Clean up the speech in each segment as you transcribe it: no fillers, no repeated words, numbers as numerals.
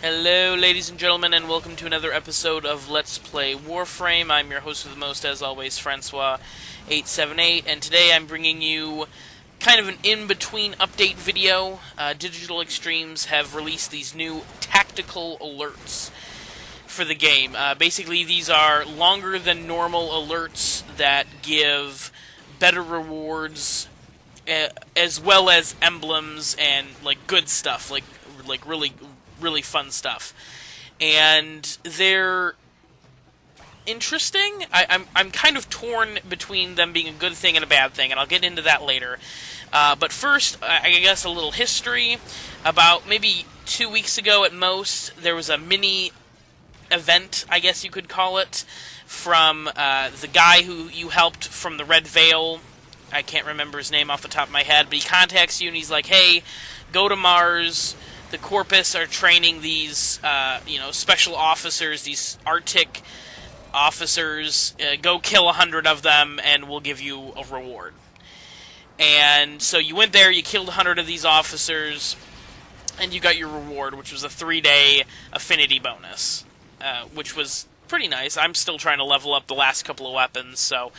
Hello, ladies and gentlemen, and welcome to another episode of Let's Play Warframe. I'm your host with the most, as always, Francois878, and today I'm bringing you kind of an in-between update video. Digital Extremes have released these new tactical alerts for the game. Basically, these are longer than normal alerts that give better rewards, as well as emblems and like good stuff, like really fun stuff, and they're interesting. I'm kind of torn between them being a good thing and a bad thing, and I'll get into that later. But first, I guess a little history. About maybe 2 weeks ago at most, there was a mini event, I guess you could call it, from the guy who you helped from the Red Veil. I can't remember his name off the top of my head, but he contacts you and he's like, hey, go to Mars. The Corpus are training these, special officers, these Arctic officers. Go kill 100 of them, and we'll give you a reward. And so you went there, you killed 100 of these officers, and you got your reward, which was a 3-day affinity bonus, which was pretty nice. I'm still trying to level up the last couple of weapons, so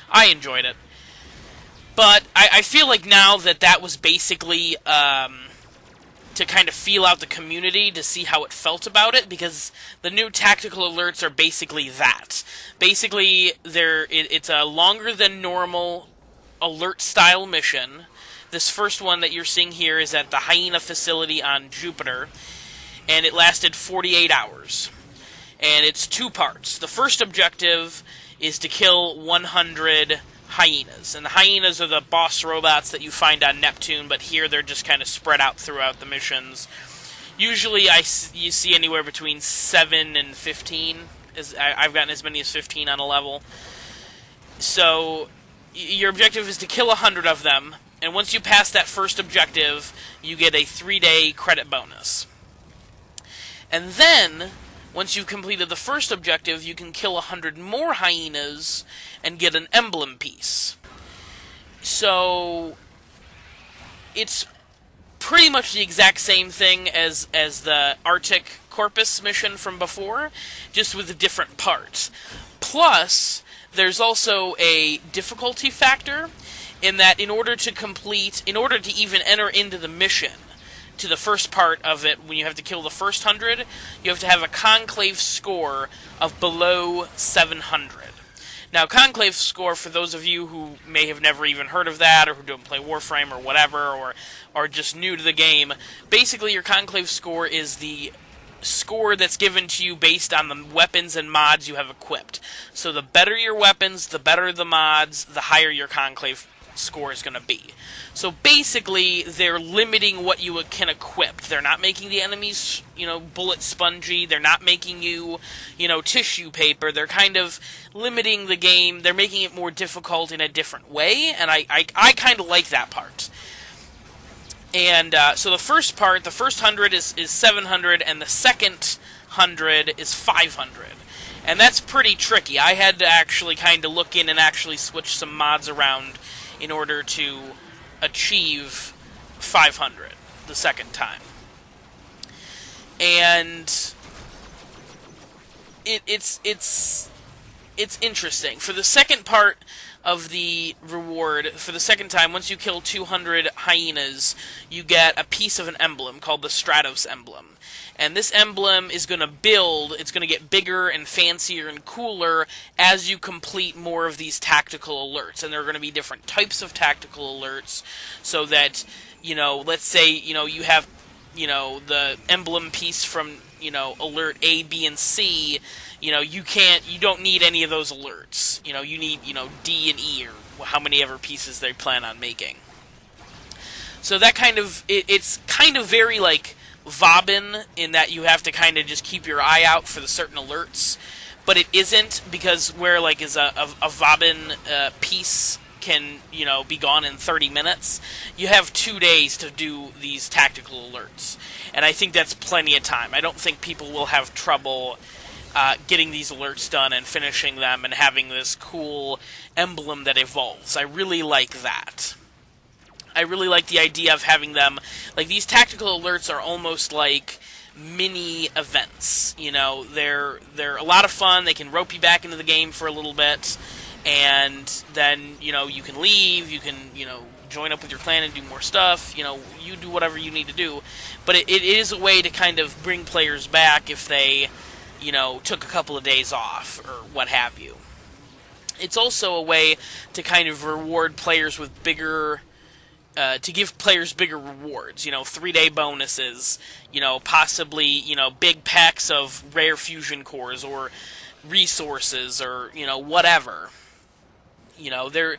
I enjoyed it. But I feel like now that was basically to kind of feel out the community, to see how it felt about it, because the new tactical alerts are basically that. Basically, it's a longer than normal alert-style mission. This first one that you're seeing here is at the Hyena facility on Jupiter, and it lasted 48 hours. And it's 2 parts. The first objective is to kill 100 hyenas, and the hyenas are the boss robots that you find on Neptune, but here they're just kind of spread out throughout the missions. Usually you see anywhere between 7 and 15. I've gotten as many as 15 on a level. So your objective is to kill 100 of them, and once you pass that first objective, you get a 3-day credit bonus. And then, once you've completed the first objective, you can kill 100 more hyenas and get an emblem piece. So it's pretty much the exact same thing as the Arctic Corpus mission from before, just with a different part. Plus, there's also a difficulty factor, in that in order to even enter into the mission, to the first part of it, when you have to kill the first 100, you have to have a Conclave score of below 700. Now, Conclave score, for those of you who may have never even heard of that, or who don't play Warframe or whatever, or are just new to the game, basically your Conclave score is the score that's given to you based on the weapons and mods you have equipped. So the better your weapons, the better the mods, the higher your Conclave score is going to be. So basically, they're limiting what you can equip. They're not making the enemies, bullet spongy. They're not making you, tissue paper. They're kind of limiting the game. They're making it more difficult in a different way, and I kind of like that part. And so the first part, the first 100 is 700, and the second 100 is 500. And that's pretty tricky. I had to actually kind of look in and actually switch some mods around in order to achieve 500 the second time. And it's interesting. For the second part of the reward, for the second time, once you kill 200 hyenas, you get a piece of an emblem called the Stratos emblem. And this emblem is going to it's going to get bigger and fancier and cooler as you complete more of these tactical alerts. And there are going to be different types of tactical alerts, so that, let's say, you have, the emblem piece from, alert A, B, and C, you don't need any of those alerts. You need, D and E, or how many ever pieces they plan on making. So that kind of, it's kind of very, like, Vobin, in that you have to kind of just keep your eye out for the certain alerts, but it isn't, because where, like, is a Vobin piece can, be gone in 30 minutes, you have 2 days to do these tactical alerts, and I think that's plenty of time. I don't think people will have trouble getting these alerts done and finishing them and having this cool emblem that evolves. I really like that. I really like the idea of having them, like, these tactical alerts are almost like mini events. You know, they're a lot of fun. They can rope you back into the game for a little bit, and then, you know, you can leave, you can, you know, join up with your clan and do more stuff. You know, you do whatever you need to do, but it is a way to kind of bring players back if they, you know, took a couple of days off or what have you. It's also a way to kind of reward players with bigger, to give players bigger rewards, you know, 3-day bonuses, you know, possibly, you know, big packs of rare fusion cores or resources or, you know, whatever. You know, the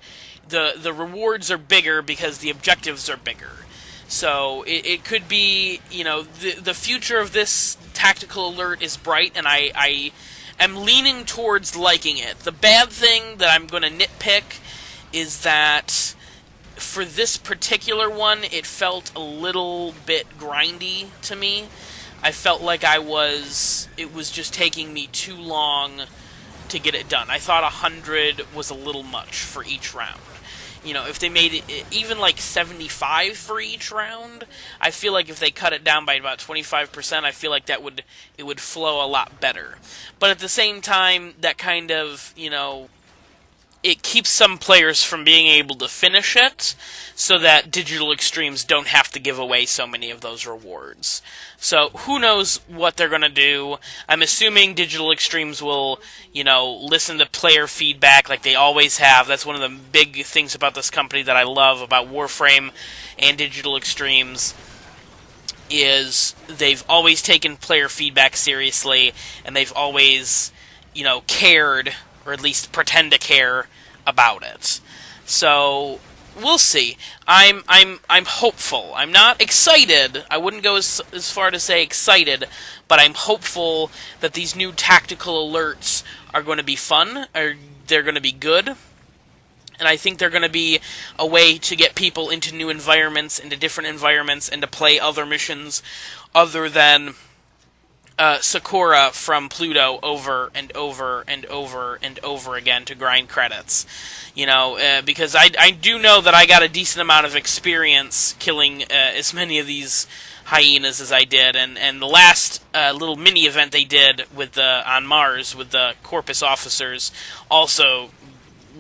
rewards are bigger because the objectives are bigger. So it could be, you know, the future of this tactical alert is bright, and I am leaning towards liking it. The bad thing that I'm going to nitpick is that for this particular one, it felt a little bit grindy to me. I felt like it was just taking me too long to get it done. I thought 100 was a little much for each round. You know, if they made it even like 75 for each round, I feel like if they cut it down by about 25%, I feel like it would flow a lot better. But at the same time, that kind of, you know, it keeps some players from being able to finish it, so that Digital Extremes don't have to give away so many of those rewards. So who knows what they're going to do. I'm assuming Digital Extremes will, you know, listen to player feedback like they always have. That's one of the big things about this company that I love about Warframe and Digital Extremes, is they've always taken player feedback seriously, and they've always, you know, cared, or at least pretend to care about it. So we'll see. I'm hopeful. I'm not excited. I wouldn't go as far to say excited, but I'm hopeful that these new tactical alerts are going to be fun, or they're going to be good. And I think they're going to be a way to get people into new environments, into different environments, and to play other missions other than Sakura from Pluto over and over and over and over again to grind credits. You know, because I do know that I got a decent amount of experience killing as many of these hyenas as I did, and the last little mini event they did with on Mars with the Corpus officers also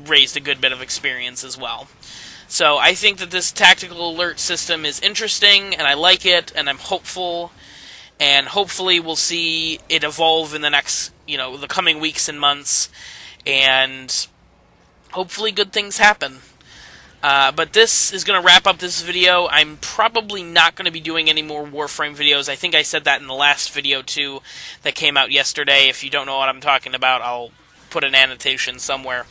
raised a good bit of experience as well. So I think that this tactical alert system is interesting, and I like it, and I'm hopeful. And hopefully we'll see it evolve in the next, you know, the coming weeks and months, and hopefully good things happen. But this is going to wrap up this video. I'm probably not going to be doing any more Warframe videos. I think I said that in the last video, too, that came out yesterday. If you don't know what I'm talking about, I'll put an annotation somewhere.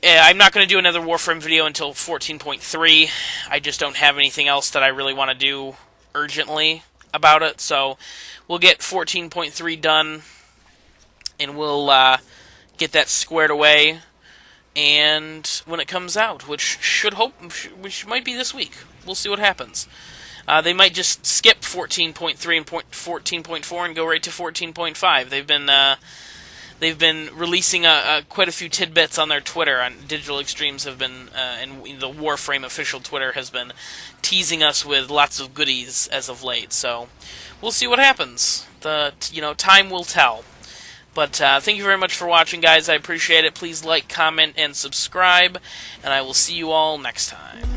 I'm not going to do another Warframe video until 14.3. I just don't have anything else that I really want to do urgently about it, so we'll get 14.3 done, and we'll get that squared away, and when it comes out, which might be this week. We'll see what happens. They might just skip 14.3 and 14.4 and go right to 14.5. They've been releasing quite a few tidbits on their Twitter. On Digital Extremes have been, and the Warframe official Twitter has been teasing us with lots of goodies as of late. So we'll see what happens. Time will tell. But thank you very much for watching, guys. I appreciate it. Please like, comment, and subscribe, and I will see you all next time.